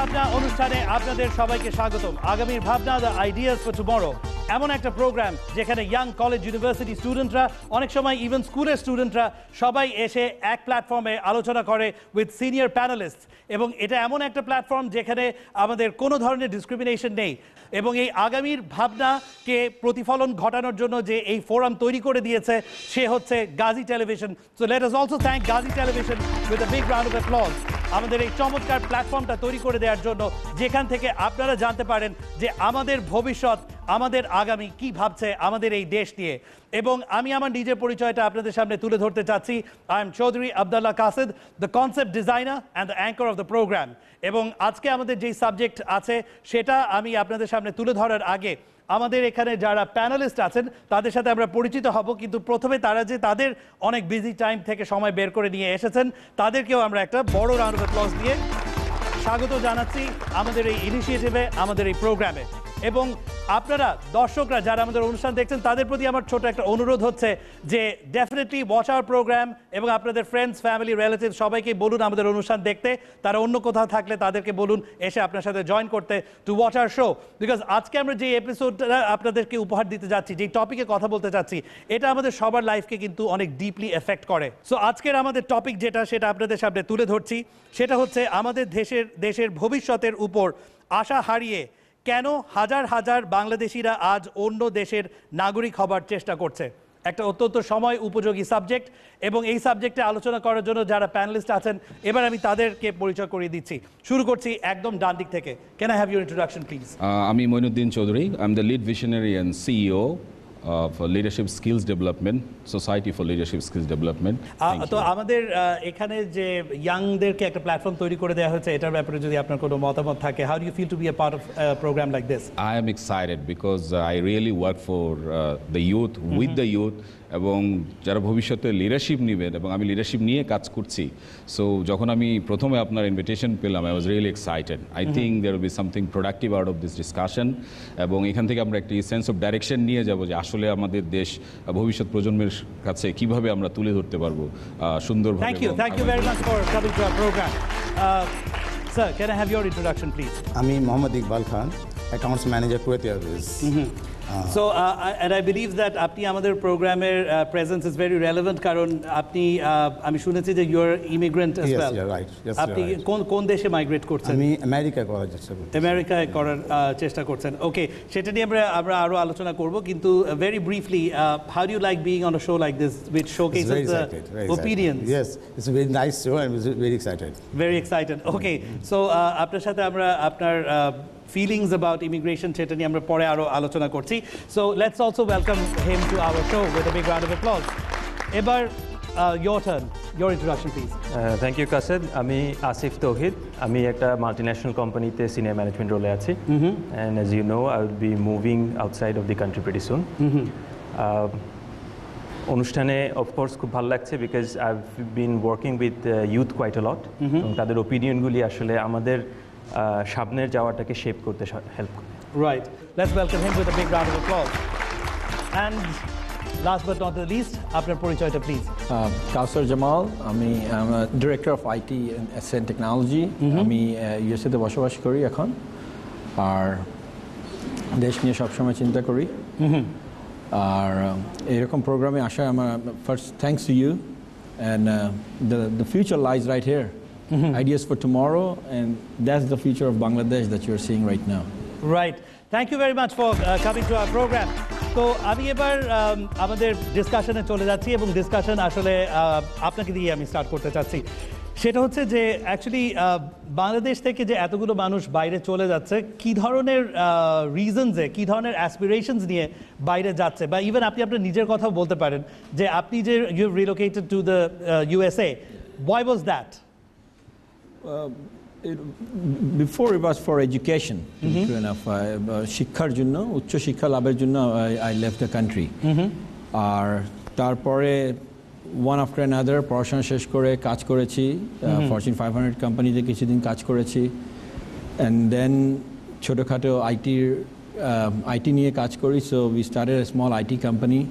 ভাবনা অনুষ্ঠানে আপনাদের সবাইকে স্বাগতম। আগামীর ভাবনা, দ্য আইডিয়াস ফর টুমরো, এমন একটা প্রোগ্রাম যেখানে ইয়াং কলেজ ইউনিভার্সিটি স্টুডেন্টরা, অনেক সময় ইভেন স্কুলের স্টুডেন্টরা সবাই এসে এক প্ল্যাটফর্মে আলোচনা করে উইথ সিনিয়র প্যানেলিস্ট। এবং এটা এমন একটা প্ল্যাটফর্ম যেখানে আমাদের কোনো ধরনের ডিসক্রিমিনেশন নেই। এবং এই আগামীর ভাবনাকে প্রতিফলন ঘটানোর জন্য যে এই ফোরাম তৈরি করে দিয়েছে সে হচ্ছে Gazi television. So let us also thank Gazi television with a big round of applause আমাদের এই চমৎকার প্ল্যাটফর্মটা তৈরি করে দেওয়ার জন্য, যেখান থেকে আপনারা জানতে পারেন যে আমাদের ভবিষ্যৎ, আমাদের আগামী কি ভাবছে আমাদের এই দেশ নিয়ে। এবং আমি আমার নিজের পরিচয়টা আপনাদের সামনে তুলে ধরতে চাচ্ছি। I am Chowdhury Abdullah Kased, the concept designer and the anchor of the programme. এবং আজকে আমাদের যেই সাবজেক্ট আছে সেটা আমি আপনাদের সামনে তুলে ধরার আগে আমাদের এখানে যারা প্যানেলিস্ট আছেন তাদের সাথে আমরা পরিচিত হব। কিন্তু প্রথমে তারা যে তাদের অনেক বিজি টাইম থেকে সময় বের করে নিয়ে এসেছেন তাদেরকেও আমরা একটা বড় রাউন্ড অফ অ্যাপ্লজ দিয়ে স্বাগত জানাচ্ছি আমাদের এই ইনিশিয়েটিভে, আমাদের এই প্রোগ্রামে। এবং আপনারা দর্শকরা যারা আমাদের অনুষ্ঠান দেখছেন তাদের প্রতি আমার ছোট একটা অনুরোধ হচ্ছে যে ডেফিনেটলি ওয়াচ আওয়ার প্রোগ্রাম, এবং আপনাদের ফ্রেন্ডস, ফ্যামিলি, রিলেটিভ সবাইকে বলুন আমাদের অনুষ্ঠান দেখতে। তারা অন্য কোথাও থাকলে তাদেরকে বলুন এসে আপনার সাথে জয়েন করতে, to watch our show. Because আজকে আমরা যে এপিসোডটা আপনাদেরকে উপহার দিতে যাচ্ছি, যে টপিকে কথা বলতে চাচ্ছি, এটা আমাদের সবার লাইফকে কিন্তু অনেক ডিপলি এফেক্ট করে। সো আজকের আমাদের টপিক যেটা, সেটা আপনাদের সামনে তুলে ধরছি। সেটা হচ্ছে আমাদের দেশের ভবিষ্যতের উপর আশা হারিয়ে কেন হাজার হাজার বাংলাদেশিরা আজ অন্য দেশের নাগরিক হবার চেষ্টা করছে। একটা অত্যন্ত সময় উপযোগী সাবজেক্ট, এবং এই সাবজেক্টে আলোচনা করার জন্য যারা প্যানেলিস্ট আছেন এবার আমি তাদেরকে পরিচয় করিয়ে দিচ্ছি। শুরু করছি একদম ডান দিক থেকে। Can I have your introduction please? আমি Moinuddin Chowdhury. I am the lead visionary and CEO of Leadership Skills Development, Society for Leadership Skills Development. তো আমাদের এখানে যে ইয়াংদেরকে একটা প্ল্যাটফর্ম তৈরি করে দেওয়া হয়েছে, এটার ব্যাপারে যদি আপনার কোনো মতামত থাকে, how do you feel to be a part of a program like this? I am excited because I really work for the youth, with the youth, এবং যারা ভবিষ্যতে লিডারশিপ নেবেন, এবং আমি লিডারশিপ নিয়ে কাজ করছি। সো যখন আমি প্রথমে আপনার ইনভিটেশন পেলাম, I was really excited. I think there will be something productive out of this discussion, এবং এখান থেকে আমরা একটি সেন্স অফ ডাইরেকশন নিয়ে যাব যে আসলে আমাদের দেশ ভবিষ্যৎ প্রজন্মের কাছে কিভাবে আমরা তুলে ধরতে পারবো সুন্দরভাবে। Thank you very much for coming to our program. Sir, can I have your introduction please? আমি Mohammad Iqbal Khan, accounts manager Kuwait Airways. So and I believe that আপনি আমাদের প্রোগ্রামের presence is very relevant, কারণ আপনি আমি শুনেছি যে you are immigrant as well. Yes, you're right. Yes, আপনি you're right. কোন দেশে মাইগ্রেট করছেন? আমি আমেরিকা করার চেষ্টা করছি। আমেরিকায় করার চেষ্টা করছেন। ওকে, সেটা নিয়ে আমরা আরো আলোচনা করব, কিন্তু very briefly, how do you like being on a show like this which showcases the opinions? Yes, it's a very nice show and I'm very excited. Very excited. Okay, so আপনার সাথে আমরা আপনার feelings about immigration সেটা নিয়ে আমরা পরে আরো আলোচনা করছি। So let's also welcome him to our show with a big round of applause. এবার your turn, your introduction please. Thank you Kased. আমি আসিফ তৌহিদ, আমি একটা মাল্টিন্যাশনাল কোম্পানিতে সিনিয়র ম্যানেজমেন্ট রোলে আছি, and as you know I will be moving outside of the country pretty soon. অনুষ্ঠানে of course খুব ভালো লাগছে because I have been working with youth quite a lot, এবং তাদের ওপিনিয়নগুলি আসলে আমাদের সামনের যাওয়াটাকে শেপ করতে হেল্প করে। Right, let's welcome him with a big round of applause. And last but not the least, আপনার পরিচয়টা প্লিজ। কাউসার জামাল, আমি director of IT and technology. আমি ইউএসএতে বসবাস করি এখন, আর দেশ নিয়ে সবসময় চিন্তা করি। আর এরকম প্রোগ্রামে আসা আমার first thanks to you, and the future lies right here. Ideas for tomorrow, and that's the future of Bangladesh that you're seeing right now. Right. Thank you very much for coming to our program. তো আমি এবার আমাদের ডিসকাশনে চলে যাচ্ছি, এবং discussion আসলে আপনাকে দিয়ে আমি স্টার্ট করতে চাচ্ছি। সেটা হচ্ছে যে অ্যাকচুয়ালি বাংলাদেশ থেকে যে এতগুলো মানুষ বাইরে চলে যাচ্ছে, কী ধরনের রিজনসে, কী ধরনের অ্যাসপিরেশনস নিয়ে বাইরে যাচ্ছে, বা ইভেন আপনি আপনার নিজের কথাও বলতে পারেন যে আপনি যে you relocated to the USA, why was that? Before it was for education, true enough. শিক্ষার জন্য, উচ্চ শিক্ষা লাভের জন্য I left the country. আর তারপরে one after another পড়াশোনা শেষ করে কাজ করেছি, Fortune 500 কোম্পানিতে কিছুদিন কাজ করেছি, and then ছোটোখাটো IT নিয়ে কাজ করি, so we started a small IT company,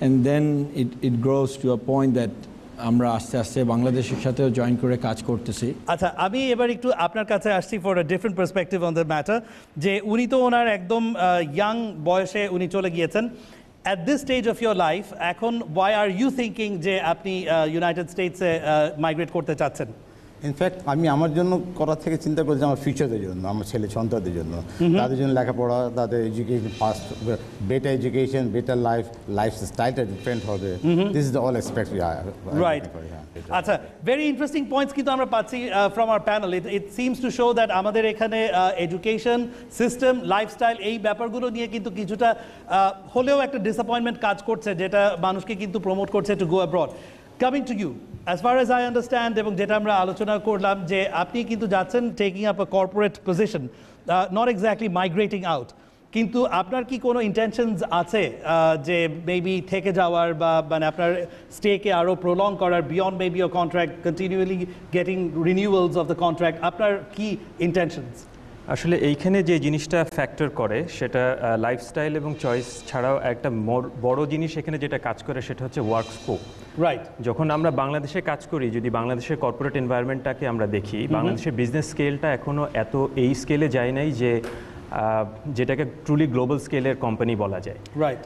and then it grows to a point that আমরা আস্তে আস্তে বাংলাদেশের সাথেও জয়েন করে কাজ করতেছি। আচ্ছা, আমি এবার একটু আপনার কাছে আসছি for a different perspective on the matter, যে উনি তো ওনার একদম ইয়াং বয়সে উনি চলে গিয়েছেন। At this stage of your life এখন ওয়াই আর ইউ থিঙ্কিং যে আপনি ইউনাইটেড স্টেটসে মাইগ্রেট করতে চাচ্ছেন? ইনফ্যাক্ট আমি আমার জন্য করার থেকে চিন্তা করছি আমার ফিউচারদের জন্য, আমার ছেলে সন্তানদের জন্য, তাদের জন্য লেখাপড়া, তাদের education, first better education, better life স্টাইলটা ডিফারেন্ট হবে। This is the all expect. Right. আচ্ছা, ভেরি ইন্টারেস্টিং পয়েন্টস কিন্তু আমরা পাচ্ছি from our panel. It seems to show that আমাদের এখানে এডুকেশন সিস্টেম, লাইফস্টাইল, এই ব্যাপারগুলো নিয়ে কিন্তু কিছুটা হলেও একটা ডিসঅ্যাপয়েন্টমেন্ট কাজ করছে, যেটা মানুষকে কিন্তু প্রমোট করছে to go abroad. Coming to you, as far as I understand, এবং যেটা আমরা আলোচনা করলাম, যে আপনি কিন্তু যাচ্ছেন taking up a corporate position, not exactly migrating out, কিন্তু আপনার কি কোনো ইন্টেনশনস আছে যে মেবি থেকে যাওয়ার বা মানে আপনার স্টেকে আরও প্রলং করার, beyond maybe a contract, continually getting renewals of the contract? আপনার কি ইন্টেনশনস? আসলে এইখানে যে জিনিসটা ফ্যাক্টর করে সেটা লাইফস্টাইল এবং চয়েস ছাড়াও একটা বড় জিনিস এখানে যেটা কাজ করে সেটা হচ্ছে ওয়ার্ক স্কোপ। রাইট। যখন আমরা বাংলাদেশে কাজ করি, যদি বাংলাদেশের কর্পোরেট এনভায়রনমেন্টটাকে আমরা দেখি, বাংলাদেশের বিজনেস স্কেলটা এখনও এত এই স্কেলে যায় নাই যে যেটাকে ট্রুলি গ্লোবাল স্কেলের কোম্পানি বলা যায়। রাইট।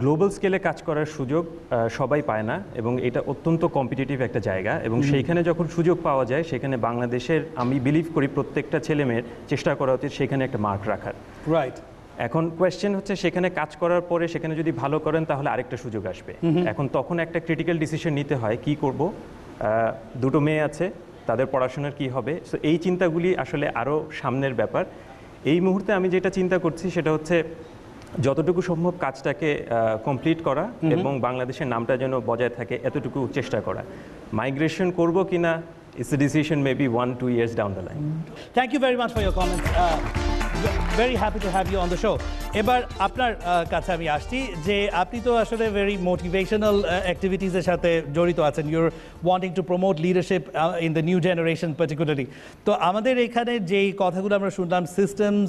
গ্লোবাল স্কেলে কাজ করার সুযোগ সবাই পায় না, এবং এটা অত্যন্ত কম্পিটিটিভ একটা জায়গা, এবং সেইখানে যখন সুযোগ পাওয়া যায় সেখানে বাংলাদেশের, আমি বিলিভ করি প্রত্যেকটা ছেলেমেয়ের চেষ্টা করা উচিত সেখানে একটা মার্ক রাখার। রাইট। এখন কোয়েশ্চেন হচ্ছে সেখানে কাজ করার পরে সেখানে যদি ভালো করেন তাহলে আরেকটা সুযোগ আসবে। এখন তখন একটা ক্রিটিক্যাল ডিসিশন নিতে হয়, কি করব, দুটো মেয়ে আছে, তাদের পড়াশোনার কি হবে। সো এই চিন্তাগুলি আসলে আরও সামনের ব্যাপার। এই মুহূর্তে আমি যেটা চিন্তা করছি সেটা হচ্ছে যতটুকু সম্ভব কাজটাকে কমপ্লিট করা এবং বাংলাদেশের নামটা যেন বজায় থাকে এতটুকু চেষ্টা করা। মাইগ্রেশন করব কিনা, it's a decision maybe 1-2 years down the line. Thank you very much for your comments. Very happy to have you on the show. এবার আপনার কাছে আমি আসছি, যে আপনি তো আসলে ভেরি মোটিভেশনাল অ্যাক্টিভিটিসের সাথে জড়িত আছেন। Your wanting to promote leadership in the new generation particularly. তো আমাদের এখানে যেই কথাগুলো আমরা শুনলাম, systems,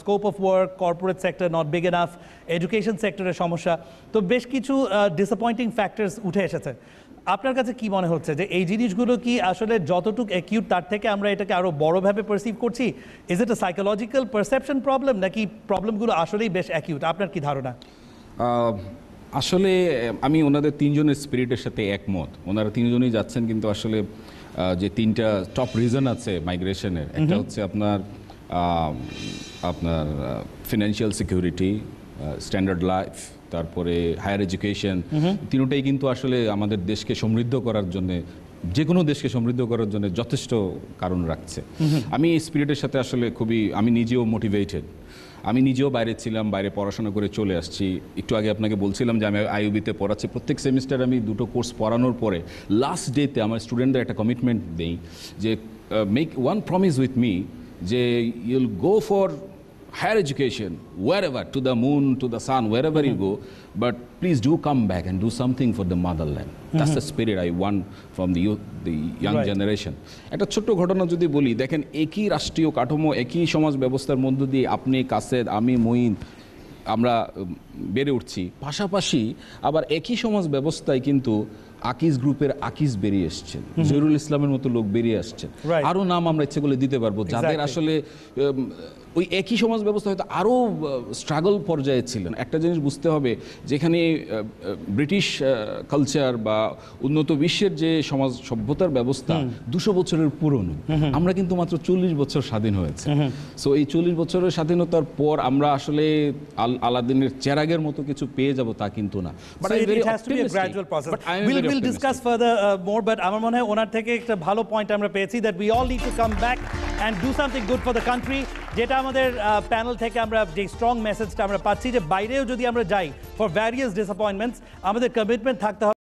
scope of work, corporate sector not big enough, education সেক্টরের সমস্যা, তো বেশ কিছু ডিসঅ্যাপয়েন্টিং ফ্যাক্টরস উঠে এসেছে। আপনার কাছে কি মনে হচ্ছে যে এই জিনিসগুলো কি আসলে যতটুকু অ্যাকিউট তার থেকে আমরা এটাকে আরও বড়ভাবে পারসিভ করছি? Is it a psychological perception problem, নাকি প্রবলেমগুলো আসলেই বেশ অ্যাকিউট? আপনার কি ধারণা? আসলে আমি ওনাদের তিনজনের স্পিরিটের সাথে একমত। ওনারা তিনজনই যাচ্ছেন, কিন্তু আসলে যে তিনটা টপ রিজন আছে মাইগ্রেশনের, একটা হচ্ছে আপনার ফিনান্সিয়াল সিকিউরিটি, স্ট্যান্ডার্ড লাইফ, তারপরে হায়ার এডুকেশন। তিনটাই কিন্তু আসলে আমাদের দেশকে সমৃদ্ধ করার জন্য, যে কোনো দেশকে সমৃদ্ধ করার জন্য যথেষ্ট কারণ রাখছে। আমি এই স্পিরিটের সাথে আসলে আমি নিজেও মোটিভেটেড। আমি নিজেও বাইরে ছিলাম, বাইরে পড়াশোনা করে চলে আসছি। একটু আগে আপনাকে বলছিলাম যে আমি আইইউবিতে পড়াচ্ছি। প্রত্যেক সেমিস্টার আমি 2টো কোর্স পড়ানোর পরে লাস্ট ডেতে আমার স্টুডেন্টদের একটা কমিটমেন্ট দেই যে make one promise with me, যে you'll go for higher education, wherever, to the moon, to the sun, wherever you go, but please do come back and do something for the motherland. That's the spirit I want from the youth, the young generation. একটা ছোট্ট ঘটনা যদি বলি, দেখেন একই রাষ্ট্রীয় কাঠামো, একই সমাজ ব্যবস্থার মধ্য দিয়ে আপনি, কাসেদ, আমি, মঈন, আমরা বেড়ে উঠছি। পাশাপাশি আবার একই সমাজ ব্যবস্থায় কিন্তু আকিজ গ্রুপের আকিজ বেরিয়ে এসছেন, জহিরুল ইসলামের মতো লোক বেরিয়ে আসছেন, আরও নাম আমরা ইচ্ছে করলে দিতে পারবো, যাদের আসলে ওই একই সমাজ ব্যবস্থা হয়তো আরও স্ট্রাগল পর্যায়ে ছিলেন। একটা জিনিস বুঝতে হবে, যেখানে ব্রিটিশ কালচার বা উন্নত বিশ্বের যে সমাজ সভ্যতার ব্যবস্থা 200 বছরের পুরনো, আমরা কিন্তু মাত্র 40 বছর স্বাধীন হয়েছে। সো এই 40 বছরের স্বাধীনতার পর আমরা আসলে আলাদিনের চেরাগের মতো কিছু পেয়ে যাব তা কিন্তু না। But it has to be a gradual process. We'll discuss further more, but আমার মনে হয় ওনার থেকে একটা ভালো পয়েন্ট আমরা পেয়েছি, that we all need to come back and do something good for the country. যেটা আমাদের প্যানেল থেকে আমরা যে স্ট্রং মেসেজটা আমরা পাচ্ছি, যে বাইরেও যদি আমরা যাই ফর ভ্যারিয়াস ডিসঅ্যাপয়েন্টমেন্টস, আমাদের কমিটমেন্ট থাকতে হবে